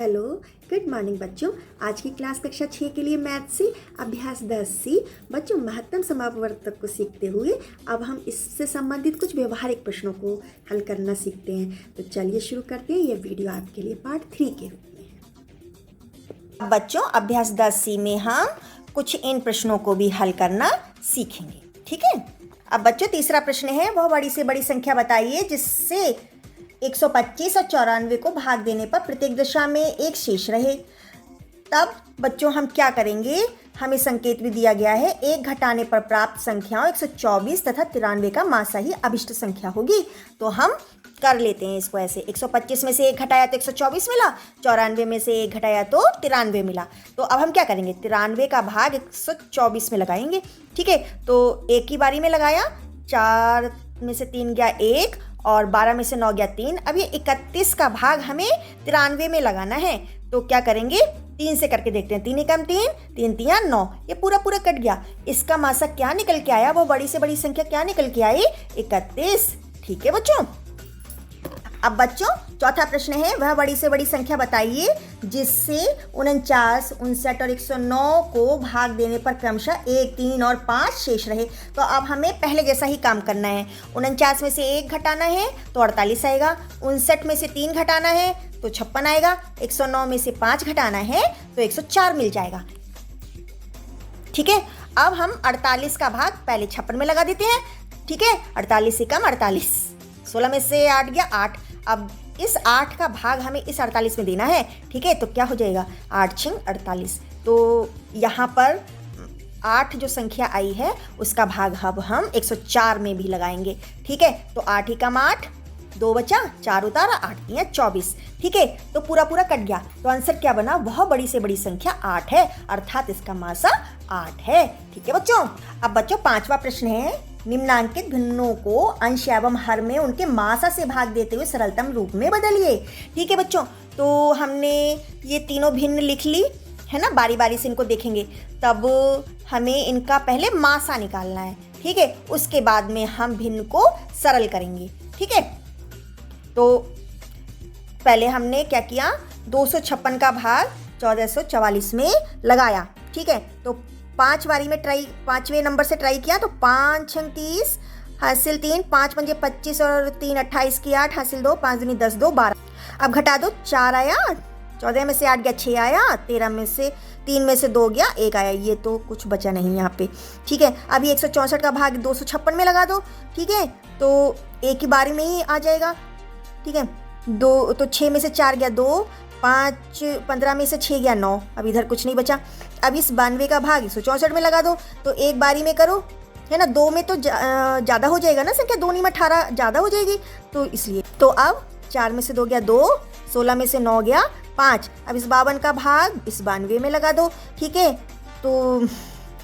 Hello, good morning बच्चों। आज की क्लास कक्षा 6 के लिए मैथ से अभ्यास 10C बच्चों महत्तम समापवर्तक को सीखते हुए अब हम इससे संबंधित कुछ व्यवहारिक प्रश्नों को हल करना सीखते हैं। तो चलिए शुरू करते हैं। यह वीडियो आपके लिए पार्ट 3 के रूप में है। बच्चों अभ्यास 10C में हम कुछ इन प्रश्नों को भी हल करना सीखेंगे, ठीक है। अब बच्चों तीसरा प्रश्न है, वह बड़ी से बड़ी संख्या बताइए जिससे 125 और 94 को भाग देने पर प्रत्येक दशा में एक शेष रहे। तब बच्चों हम क्या करेंगे, हमें संकेत भी दिया गया है, एक घटाने पर प्राप्त संख्याओं 124 तथा 93 का मासा ही अभिष्ट संख्या होगी। तो हम कर लेते हैं इसको ऐसे, 125 में से एक घटाया तो 124 मिला, 94 में से एक घटाया तो 93 मिला। तो अब हम क्या करेंगे, 93 का भाग 124 में लगाएंगे, ठीक है। तो एक की बारी में लगाया, 4 में से 3 गया 1 और 12 में से 9 गया 3। अब ये 31 का भाग हमें 93 में लगाना है। तो क्या करेंगे, 3 से करके देखते हैं। 3 एकम 3, 3 तिया 9, ये पूरा कट गया। इसका मासा क्या निकल के आया, वो बड़ी से बड़ी संख्या क्या निकल के आई, 31, ठीक है बच्चों। अब बच्चों चौथा प्रश्न है, वह बड़ी से बड़ी संख्या बताइए जिससे 49, 59 और 109 को भाग देने पर क्रमशः 1, 3 और 5 शेष रहे। तो अब हमें पहले जैसा ही काम करना है। 49 में से 1 घटाना है तो 48 आएगा, 59 में से 3 घटाना है तो 56 आएगा, 109 में से 5 घटाना है तो 104 मिल जाएगा, ठीक है। अब हम 48 का भाग पहले 56 में लगा देते हैं, ठीक है। 48 से कम 48, 16 में से 8 गया 8। अब इस 8 का भाग हमें इस 48 में देना है, ठीक है। तो क्या हो जाएगा, 8 छिंग 48। तो यहाँ पर 8 जो संख्या आई है उसका भाग अब हम 104 में भी लगाएंगे, ठीक है। तो 8 ही कम 8, 2 बचा, 4 उतारा, 8 तिया 24, ठीक है। तो पूरा कट गया। तो आंसर क्या बना, वह बड़ी से बड़ी संख्या 8 है, अर्थात इसका मासा 8 है, ठीक है बच्चों। अब बच्चों पांचवा प्रश्न है, निम्नांकित भिन्नों को अंश एवं हर में उनके मासा से भाग देते हुए सरलतम रूप में बदलिए, ठीक है बच्चों। तो हमने ये तीनों भिन्न लिख ली है ना, बारी बारी से इनको देखेंगे। तब हमें इनका पहले मासा निकालना है, ठीक है। उसके बाद में हम भिन्न को सरल करेंगे, ठीक है। तो पहले हमने क्या किया, 256 का भाग 1444 में लगाया, ठीक है। तो 5 बारी में पांचवें नंबर से ट्राई किया। तो 5 छंग 30 हासिल 3, 5 पंजे 25 और 3 28 की 8 हासिल 2, 5 दूनी 10, 2 12। अब घटा दो, 4 आया, 14 में से 8 गया 6 आया, 13 में से 3 में से 2 गया 1 आया, ये तो कुछ बचा नहीं यहाँ पे, ठीक है। अभी 164 का भाग 256 में लगा दो, ठीक है। तो एक ही बारी में ही आ जाएगा, ठीक है। 2 तो 6 में से 4 गया 2, 5 15 में से 6 गया 9, अब इधर कुछ नहीं बचा। अब इस 92 का भाग 164 में लगा दो। तो एक बारी में करो, है ना, 2 में तो ज़्यादा हो जाएगा ना संख्या, 2 नहीं में 18 ज़्यादा हो जाएगी, तो इसलिए। तो अब 4 में से 2 गया 2, 16 में से 9 गया 5। अब इस 52 का भाग इस 92 में लगा दो, ठीक है। तो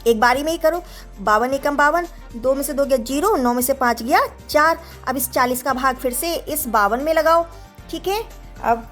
एक बारी में ही करो, 52 एकम 52, 2 में से 2 गया 0, 9 में से 5 गया 4। अब इस 40 का भाग फिर से इस 52 में लगाओ, ठीक है। अब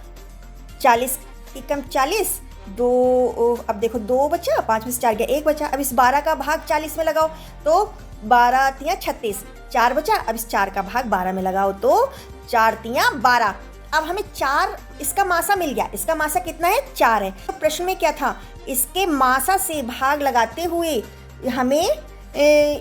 40 एकम 40, 2, अब देखो 2 बचा, 5 में से 4 गया 1 बचा। अब इस 12 का भाग 40 में लगाओ, तो 12 तिया 36, 4 बचा। अब इस 4 का भाग 12 में लगाओ, तो 4 तिया 12। अब हमें 4 इसका मासा मिल गया। इसका मासा कितना है, 4 है। तो प्रश्न में क्या था, इसके मासा से भाग लगाते हुए हमें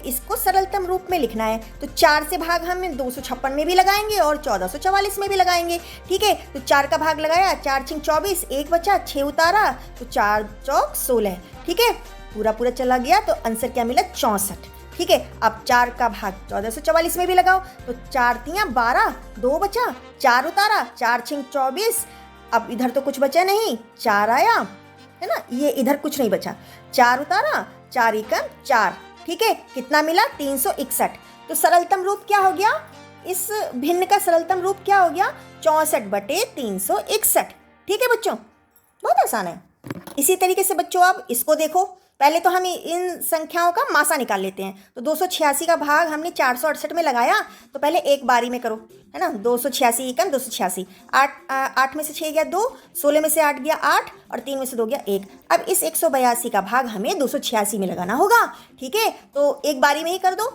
इसको सरलतम रूप में लिखना है। तो 4 से भाग हम 256 में भी लगाएंगे और 1444 में भी लगाएंगे, ठीक है। तो 4 का भाग लगाया, 4 छिंग 24, 1 बचा, 6 उतारा, तो 4 चौक 16, ठीक है। पूरा चला गया, तो आंसर क्या मिला, 64, ठीक है। अब 4 का भाग 1444 में भी लगाओ, तो 4 तिया 12, 2 बचा, 4 उतारा, 4 छिंग 24। अब इधर तो कुछ बचा नहीं, 4 आया, है ना, ये इधर कुछ नहीं बचा, 4 उतारा, 4 एकम 4, ठीक है। कितना मिला, 361। तो सरलतम रूप क्या हो गया, इस भिन्न का सरलतम रूप क्या हो गया, 64/361, ठीक है बच्चों। बहुत आसान है। इसी तरीके से बच्चों आप इसको देखो, पहले तो हम इन संख्याओं का मासा निकाल लेते हैं। तो 286 का भाग हमने 468 में लगाया, तो पहले एक बारी में करो, है ना। 286 एकम 286, 8 में से 6 गया 2, 16 में से 8 गया 8 और 3 में से 2 गया 1। अब इस 182 का भाग हमें 286 में लगाना होगा, ठीक है। तो एक बारी में ही कर दो।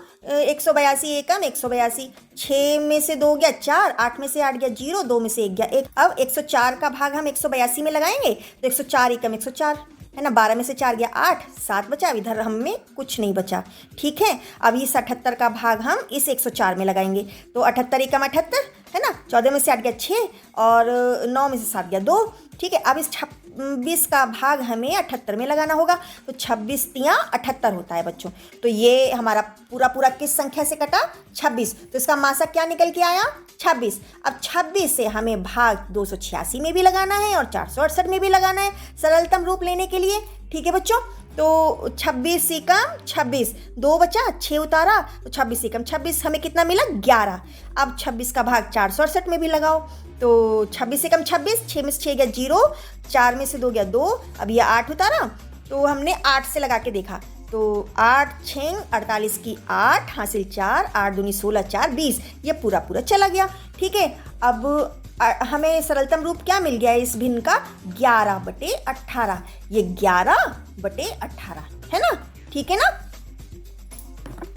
182 एकम 182, 6 में से 2 गया 4, 8 में से 8 गया 0, 2 में से 1 गया 1। अब 104 का भाग हम 182 में लगाएंगे, तो 104 एकम 104, है ना। 12 में से 4 गया 8, 7 बचा। इधर हमें कुछ नहीं बचा, ठीक है। अब इस 78 का भाग हम इस 104 में लगाएंगे, तो 78 एकम 78, है ना। 14 में से 8 गया 6 और 9 में से 7 गया 2, ठीक है। अब इस 26 का भाग हमें 78 में लगाना होगा, तो 26 तियाँ 78 होता है बच्चों। तो ये हमारा पूरा किस संख्या से कटा? 26। तो इसका मासा क्या निकल के आया? 26। अब 26 से हमें भाग 286 में भी लगाना है और 468 में भी लगाना है सरलतम रूप लेने के लिए, ठीक है बच्चों। तो 26 एकम 26, 2 बचा, 6 उतारा, तो 26 एकम 26 हमें कितना मिला? 11। अब 26 का भाग 468 में भी लगाओ, तो 26 एकम 26, 6 में से 6 गया 0, 4 में से 2 गया 2, अब ये 8 उतारा, तो हमने 8 से लगा के देखा, तो 8 6 48 की 8 हासिल 4, 8 दूनी 16, 4 20, ये पूरा चला गया, ठीक है। अब हमें सरलतम रूप क्या मिल गया इस भिन्न का? 11/18। ये 11/18 है ना, ठीक है ना।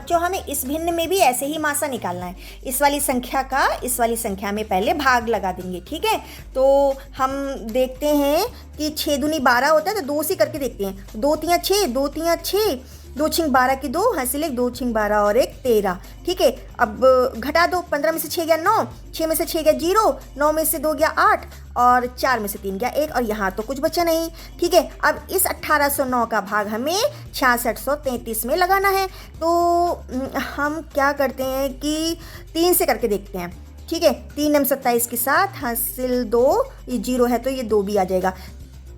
जो हमें इस भिन्न में भी ऐसे ही मासा निकालना है। इस वाली संख्या का इस वाली संख्या में पहले भाग लगा देंगे, ठीक है। तो हम देखते हैं कि 6 दूनी 12 होता है, तो 2 से करके देखते हैं। 2 तियाँ 6, 2 तियाँ 6, 2 छिंग 12 की 2 हासिल 1, 2 छिंग 12 और 1 13, ठीक है। अब घटा दो, 15 में से 6 गया 9, 6 में से 6 गया 0, 9 में से 2 गया 8 और 4 में से 3 गया 1 और यहाँ तो कुछ बचा नहीं, ठीक है। अब इस 1809 का भाग हमें 6633 में लगाना है। तो हम क्या करते हैं कि 3 से करके देखते हैं, ठीक है। 3 नम 27 के साथ हासिल 2, ये 0 है तो ये 2 भी आ जाएगा।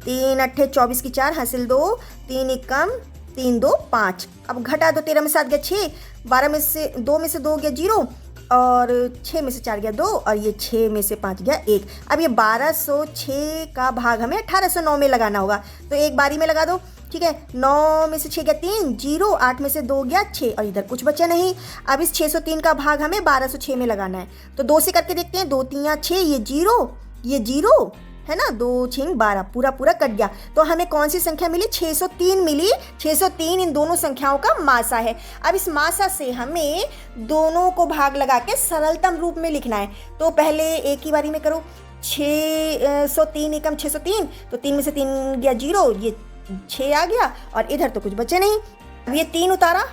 3 8 24 की 4 हासिल 2, 3 एकम 3 2 5। अब घटा दो, 13 में 7 गया 6, 12 में से 2 में से 2 गया 0 और 6 में से 4 गया 2 और ये 6 में से 5 गया 1। अब ये 1206 का भाग हमें 1809 में लगाना होगा, तो एक बारी में लगा दो, ठीक है। 9 में से 6 गया 3, 0, 8 में से 2 गया 6 और इधर कुछ बचा नहीं। अब इस 603 का भाग हमें 1206 में लगाना है, तो 2 से करके देखते हैं। 2 3 6, ये 0 है ना, 2 छिंग 12, पूरा कट गया। तो हमें कौन सी संख्या मिली? 603 मिली। 603 इन दोनों संख्याओं का मासा है। अब इस मासा से हमें दोनों को भाग लगा के सरलतम रूप में लिखना है। तो पहले एक ही बारी में करो। 603 एकम 603, तो 3 में से 3 गया 0, ये 6 आ गया और इधर तो कुछ बचे नहीं। अब ये 3 उतारा,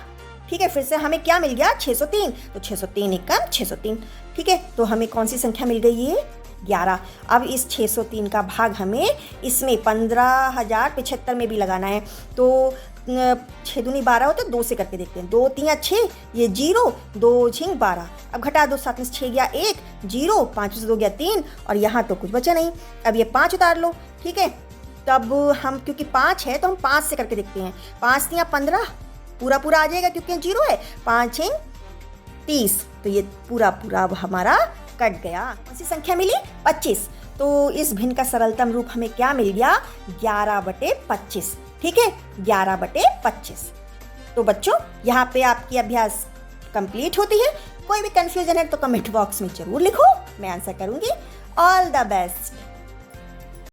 ठीक है। फिर से हमें क्या मिल गया? 603, तो 603 एकम 603, ठीक है। तो हमें कौन सी संख्या मिल गई? ये 11। अब इस 603 का भाग हमें इसमें 15,075 में भी लगाना है। तो 6 दूनी 12 होता है, 2 से करके देखते हैं। 2 3 6, ये 0, 2 छिंग 12। अब घटा दो, 7 में से 6 गया 1, 0, 5 में से 2 गया 3 और यहाँ तो कुछ बचा नहीं। अब ये 5 उतार लो, ठीक है। तब हम क्योंकि 5 है तो हम 5 से करके देखते हैं। 5 तियाँ 15, पूरा आ जाएगा क्योंकि 0 है। 5 छिंग 30, तो ये पूरा अब हमारा कट गया। कौन सी संख्या मिली? 25। तो इस भिन्न का सरलतम रूप हमें क्या मिल गया? 11/25, ठीक है। 11/25। तो बच्चों यहाँ पे आपकी अभ्यास कंप्लीट होती है। कोई भी कंफ्यूजन है तो कमेंट बॉक्स में जरूर लिखो, मैं आंसर करूंगी। All the best.